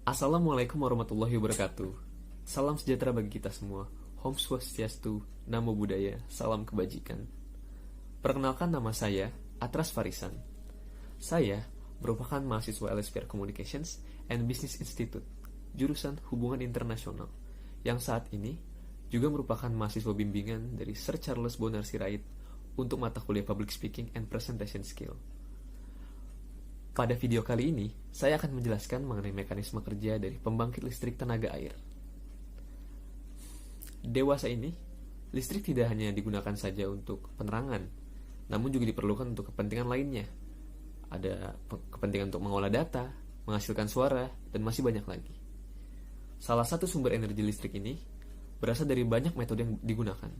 Assalamualaikum warahmatullahi wabarakatuh. Salam sejahtera bagi kita semua. Om Swastiastu, Namo Buddhaya, salam kebajikan. Perkenalkan, nama saya Atras Farisan. Saya merupakan mahasiswa LSPR Communications and Business Institute, jurusan Hubungan Internasional, yang saat ini juga merupakan mahasiswa bimbingan dari Sir Charles Bonar Sirait untuk mata kuliah Public Speaking and Presentation Skill. Pada video kali ini, saya akan menjelaskan mengenai mekanisme kerja dari pembangkit listrik tenaga air. Dewasa ini, listrik tidak hanya digunakan saja untuk penerangan, namun juga diperlukan untuk kepentingan lainnya. Ada kepentingan untuk mengolah data, menghasilkan suara, dan masih banyak lagi. Salah satu sumber energi listrik ini berasal dari banyak metode yang digunakan.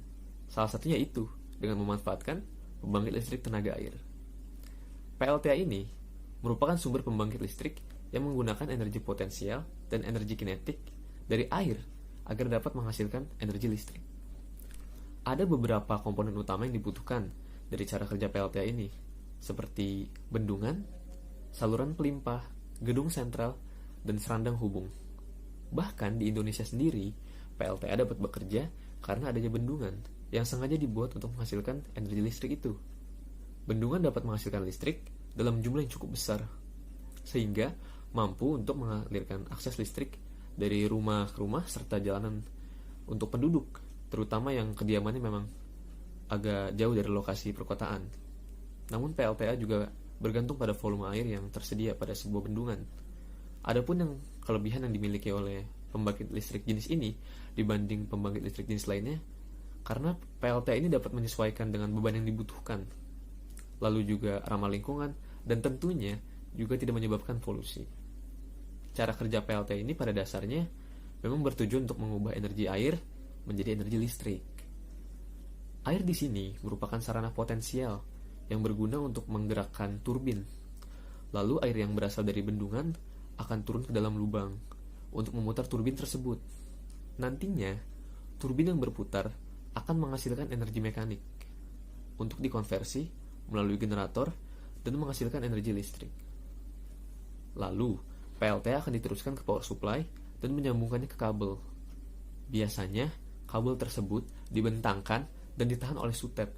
Salah satunya itu dengan memanfaatkan pembangkit listrik tenaga air. PLTA ini merupakan sumber pembangkit listrik yang menggunakan energi potensial dan energi kinetik dari air agar dapat menghasilkan energi listrik. Ada beberapa komponen utama yang dibutuhkan dari cara kerja PLTA ini, seperti bendungan, saluran pelimpah, gedung sentral, dan serandang hubung. Bahkan di Indonesia sendiri, PLTA dapat bekerja karena adanya bendungan yang sengaja dibuat untuk menghasilkan energi listrik itu. Bendungan dapat menghasilkan listrik dalam jumlah yang cukup besar, sehingga mampu untuk mengalirkan akses listrik dari rumah ke rumah serta jalanan untuk penduduk, terutama yang kediamannya memang agak jauh dari lokasi perkotaan. Namun PLTA juga bergantung pada volume air yang tersedia pada sebuah bendungan. Adapun yang kelebihan yang dimiliki oleh pembangkit listrik jenis ini dibanding pembangkit listrik jenis lainnya, karena PLTA ini dapat menyesuaikan dengan beban yang dibutuhkan, lalu juga ramah lingkungan, dan tentunya juga tidak menyebabkan polusi. Cara kerja PLTA ini pada dasarnya memang bertujuan untuk mengubah energi air menjadi energi listrik. Air di sini merupakan sarana potensial yang berguna untuk menggerakkan turbin. Lalu air yang berasal dari bendungan akan turun ke dalam lubang untuk memutar turbin tersebut. Nantinya, turbin yang berputar akan menghasilkan energi mekanik untuk dikonversi melalui generator dan menghasilkan energi listrik. Lalu, PLTA akan diteruskan ke power supply dan menyambungkannya ke kabel. Biasanya, kabel tersebut dibentangkan dan ditahan oleh sutet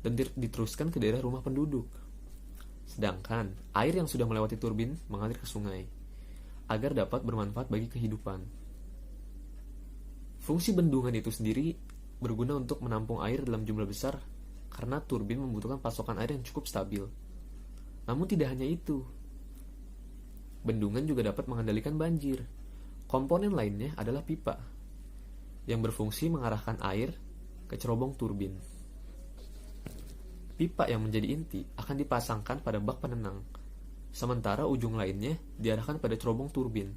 dan diteruskan ke daerah rumah penduduk. Sedangkan, air yang sudah melewati turbin mengalir ke sungai agar dapat bermanfaat bagi kehidupan. Fungsi bendungan itu sendiri berguna untuk menampung air dalam jumlah besar karena turbin membutuhkan pasokan air yang cukup stabil. Namun tidak hanya itu, bendungan juga dapat mengendalikan banjir. Komponen lainnya adalah pipa yang berfungsi mengarahkan air ke cerobong turbin. Pipa yang menjadi inti akan dipasangkan pada bak penenang, sementara ujung lainnya diarahkan pada cerobong turbin.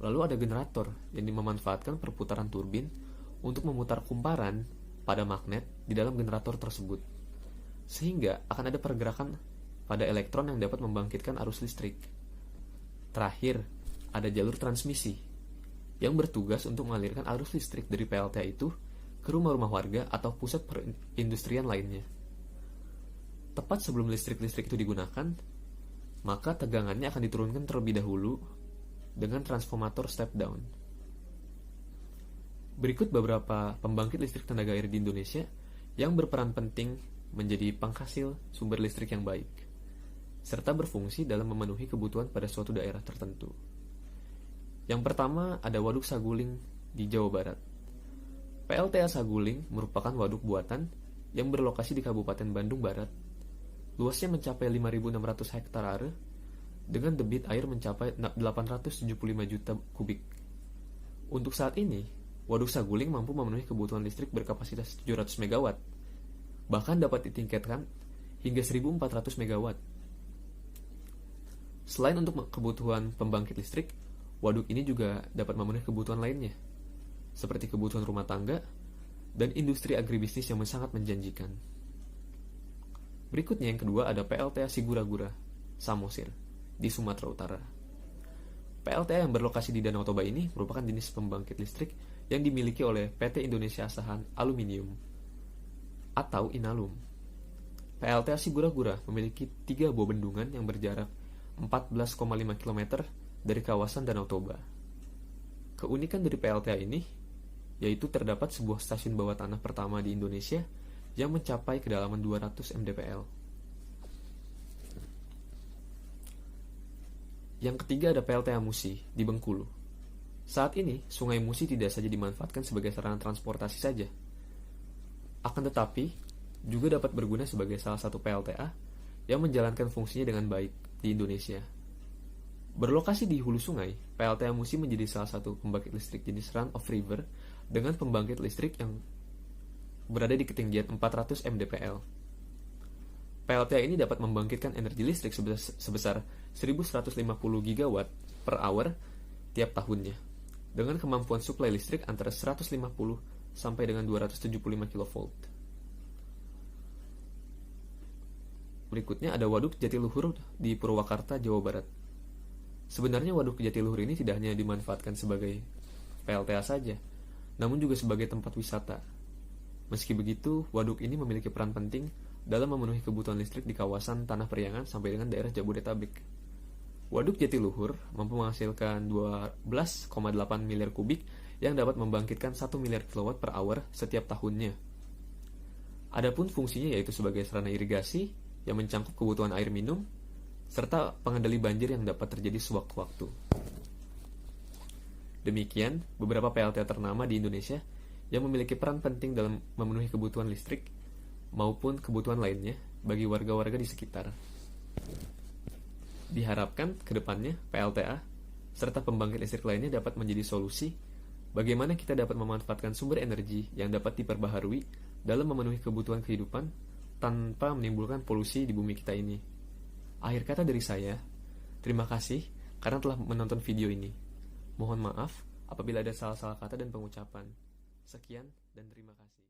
Lalu ada generator yang memanfaatkan perputaran turbin untuk memutar kumparan pada magnet di dalam generator tersebut, sehingga akan ada pergerakan pada elektron yang dapat membangkitkan arus listrik. Terakhir, ada jalur transmisi yang bertugas untuk mengalirkan arus listrik dari PLTA itu ke rumah-rumah warga atau pusat perindustrian lainnya. Tepat sebelum listrik-listrik itu digunakan, maka tegangannya akan diturunkan terlebih dahulu dengan transformator step down. Berikut beberapa pembangkit listrik tenaga air di Indonesia yang berperan penting menjadi penghasil sumber listrik yang baik, serta berfungsi dalam memenuhi kebutuhan pada suatu daerah tertentu. Yang pertama ada Waduk Saguling di Jawa Barat. PLTA Saguling merupakan waduk buatan yang berlokasi di Kabupaten Bandung Barat. Luasnya mencapai 5.600 hektar are dengan debit air mencapai 875 juta kubik. Untuk saat ini, Waduk Saguling mampu memenuhi kebutuhan listrik berkapasitas 700 MW, bahkan dapat ditingkatkan hingga 1.400 MW. Selain untuk kebutuhan pembangkit listrik, waduk ini juga dapat memenuhi kebutuhan lainnya, seperti kebutuhan rumah tangga dan industri agribisnis yang sangat menjanjikan. Berikutnya yang kedua ada PLTA Sigura-gura, Samosir, di Sumatera Utara. PLTA yang berlokasi di Danau Toba ini merupakan jenis pembangkit listrik yang dimiliki oleh PT Indonesia Asahan Aluminium atau Inalum. PLTA Sigura-gura memiliki 3 buah bendungan yang berjarak 14,5 km dari kawasan Danau Toba. Keunikan dari PLTA ini yaitu terdapat sebuah stasiun bawah tanah pertama di Indonesia yang mencapai kedalaman 200 mdpl. Yang ketiga ada PLTA Musi di Bengkulu. Saat ini, Sungai Musi tidak saja dimanfaatkan sebagai sarana transportasi saja, akan tetapi juga dapat berguna sebagai salah satu PLTA yang menjalankan fungsinya dengan baik di Indonesia. Berlokasi di hulu sungai, PLTA Musi menjadi salah satu pembangkit listrik jenis run of river dengan pembangkit listrik yang berada di ketinggian 400 mdpl. PLTA ini dapat membangkitkan energi listrik sebesar 1150 gigawatt per hour tiap tahunnya, dengan kemampuan suplai listrik antara 150 sampai dengan 275 kV. Berikutnya ada Waduk Jatiluhur di Purwakarta, Jawa Barat. Sebenarnya Waduk Jatiluhur ini tidak hanya dimanfaatkan sebagai PLTA saja, namun juga sebagai tempat wisata. Meski begitu, waduk ini memiliki peran penting dalam memenuhi kebutuhan listrik di kawasan Tanah Priangan sampai dengan daerah Jabodetabek. Waduk Jatiluhur mampu menghasilkan 12,8 miliar kubik yang dapat membangkitkan 1 miliar kilowatt per hour setiap tahunnya. Adapun fungsinya yaitu sebagai sarana irigasi yang mencangkup kebutuhan air minum, serta pengendali banjir yang dapat terjadi sewaktu-waktu. Demikian beberapa PLTA ternama di Indonesia yang memiliki peran penting dalam memenuhi kebutuhan listrik maupun kebutuhan lainnya bagi warga-warga di sekitar. Diharapkan ke depannya PLTA serta pembangkit listrik lainnya dapat menjadi solusi bagaimana kita dapat memanfaatkan sumber energi yang dapat diperbaharui dalam memenuhi kebutuhan kehidupan tanpa menimbulkan polusi di bumi kita ini. Akhir kata dari saya, terima kasih karena telah menonton video ini. Mohon maaf apabila ada salah-salah kata dan pengucapan. Sekian dan terima kasih.